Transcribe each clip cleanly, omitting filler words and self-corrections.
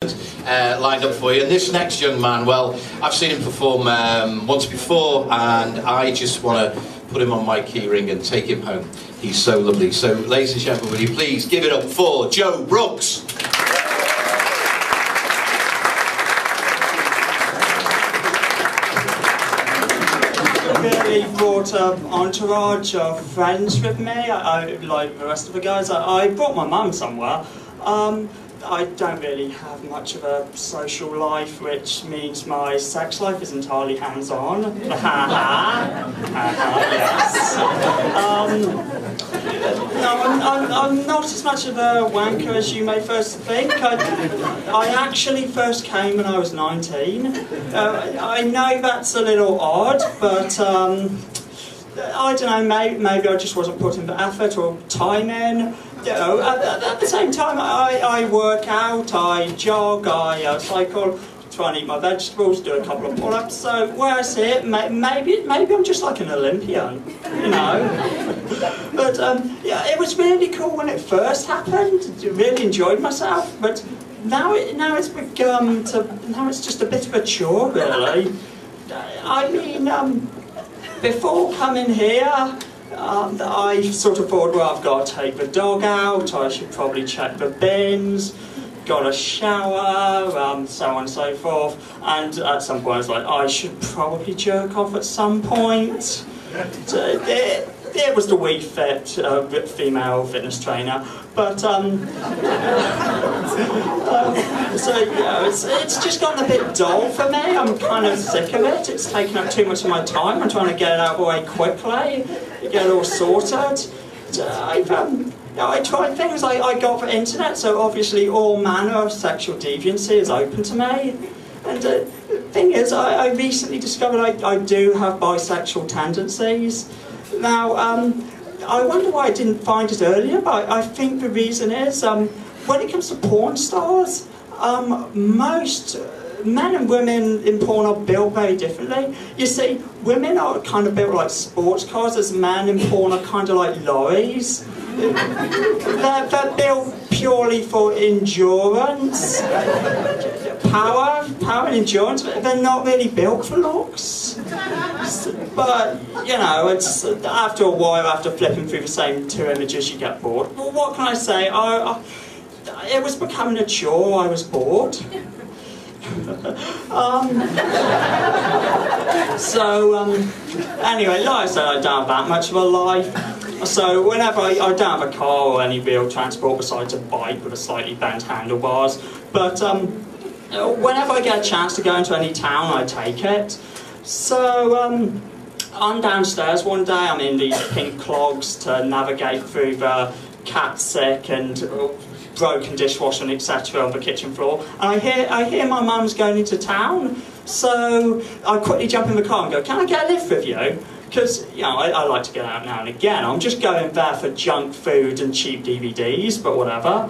Lined up for you, and this next young man, well, I've seen him perform once before, and I just want to put him on my keyring and take him home. He's so lovely. So, ladies and gentlemen, will you please give it up for Joe Brookes? Really brought an entourage of friends with me. I like the rest of the guys. I brought my mum somewhere. I don't really have much of a social life, which means my sex life is entirely hands-on. Yes. No, I'm not as much of a wanker as you may first think. I actually first came when I was 19. I know that's a little odd, but I don't know, maybe I just wasn't putting the effort or time in. You know, at the same time, I work out, I jog, I cycle, try and eat my vegetables, do a couple of pull-ups. So where I see it, maybe I'm just like an Olympian, you know. But yeah, it was really cool when it first happened. Really enjoyed myself. But now it's become now it's just a bit of a chore, really. I mean, before coming here, I sort of thought, well, I've got to take the dog out, I should probably check the bins, got a shower, so on and so forth. And at some point I was like, I should probably jerk off at some point. It was the Wii Fit female fitness trainer, but so yeah, it's just gotten a bit dull for me. I'm kind of sick of it. It's taking up too much of my time. I'm trying to get it out of the way quickly, get it all sorted. I tried things I got for internet, so obviously all manner of sexual deviancy is open to me. And the thing is, I recently discovered I do have bisexual tendencies. Now, I wonder why I didn't find it earlier, but I think the reason is, when it comes to porn stars, most men and women in porn are built very differently. You see, women are kind of built like sports cars, as men in porn are kind of like lorries. They're built purely for endurance, power and endurance. They're not really built for looks. But, you know, it's after a while, after flipping through the same two images, you get bored. Well, what can I say? It was becoming a chore. I was bored. Anyway, like I said, I don't have that much of a life. So whenever I don't have a car or any real transport besides a bike with a slightly bent handlebars, but whenever I get a chance to go into any town, I take it. So I'm downstairs one day, I'm in these pink clogs to navigate through the cat sick and broken dishwasher and etc. on the kitchen floor, and I hear my mum's going into town, so I quickly jump in the car and go, can I get a lift with you? Because, you know, I like to get out now and again. I'm just going there for junk food and cheap DVDs, but whatever.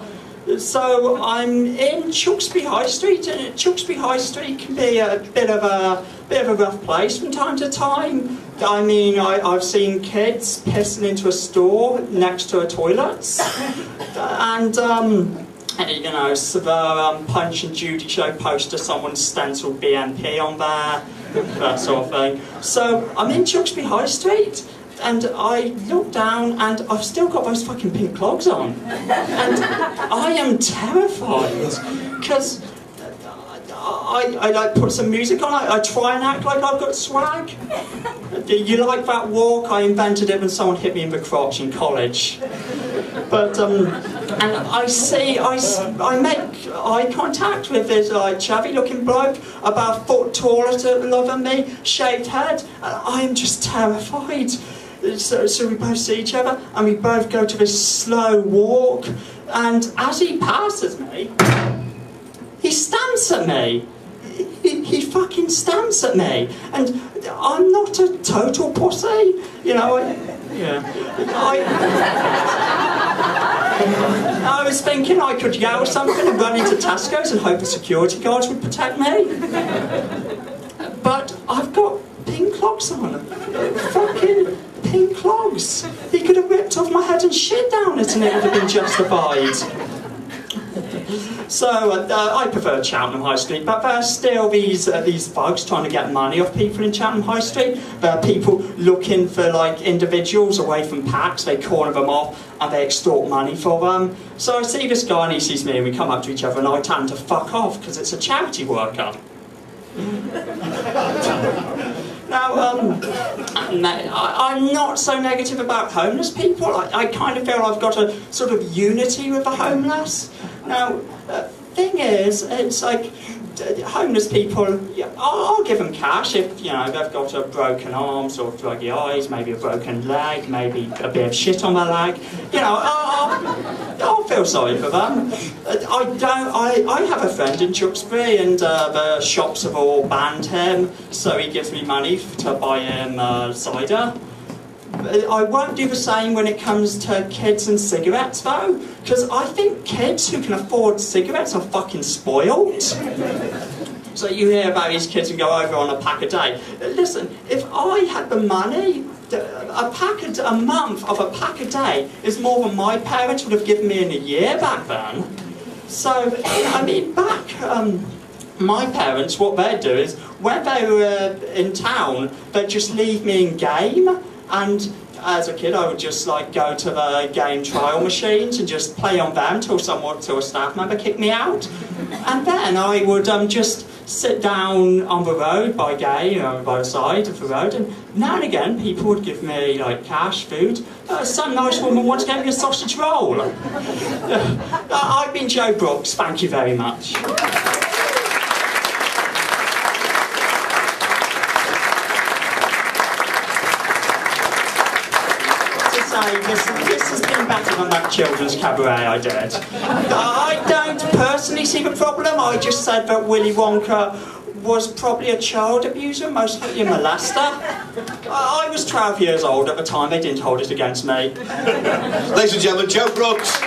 So I'm in Chooksby High Street, and Chooksby High Street can be a bit of a rough place from time to time. I mean, I've seen kids pissing into a store next to a toilet, and you know, severe Punch and Judy show poster, someone stenciled BNP on there, that sort of thing. So I'm in Chooksby High Street, and I look down, and I've still got those fucking pink clogs on, and I am terrified because I like put some music on. I try and act like I've got swag. You like that walk? I invented it when someone hit me in the crotch in college. But and I make eye contact with this like chubby-looking bloke about a foot taller than me, shaved head, and I am just terrified. So we both see each other, and we both go to this slow walk, and as he passes me, he stamps at me. He fucking stamps at me, and I'm not a total pussy, you know. I was thinking I could yell something and run into Tesco's and hope the security guards would protect me. But I've got pink clogs on. Fucking pink clogs. He could have ripped off my head and shit down it and it would have been justified. So I prefer Cheltenham High Street, but there are still these thugs trying to get money off people in Cheltenham High Street. There are people looking for like individuals away from packs. They corner them off and they extort money for them. So I see this guy and he sees me and we come up to each other and I tell him to fuck off because it's a charity worker. Now, I'm not so negative about homeless people. I kind of feel I've got a sort of unity with the homeless. Now, thing is, it's like homeless people, yeah, I'll give them cash if, you know, they've got a broken arm, sort of druggy eyes, maybe a broken leg, maybe a bit of shit on their leg. You know, I'll feel sorry for them. I have a friend in Tewkesbury and the shops have all banned him, so he gives me money to buy him cider. I won't do the same when it comes to kids and cigarettes though, because I think kids who can afford cigarettes are fucking spoiled. So you hear about these kids who go over on a pack a day. Listen, if I had the money, a month of a pack a day is more than my parents would have given me in a year back then. So, I mean, my parents, what they'd do is, when they were in town, they'd just leave me in game. And as a kid, I would just like go to the game trial machines and just play on them till a staff member kicked me out. And then I would just sit down on the road by the side of the road, and now and again people would give me like cash, food. Some nice woman once gave me a sausage roll. I've been Joe Brookes, thank you very much. This has been better than that children's cabaret I did. I don't personally see the problem. I just said that Willy Wonka was probably a child abuser, most likely a molester. I was 12 years old at the time, they didn't hold it against me. Ladies and gentlemen, Joe Brookes.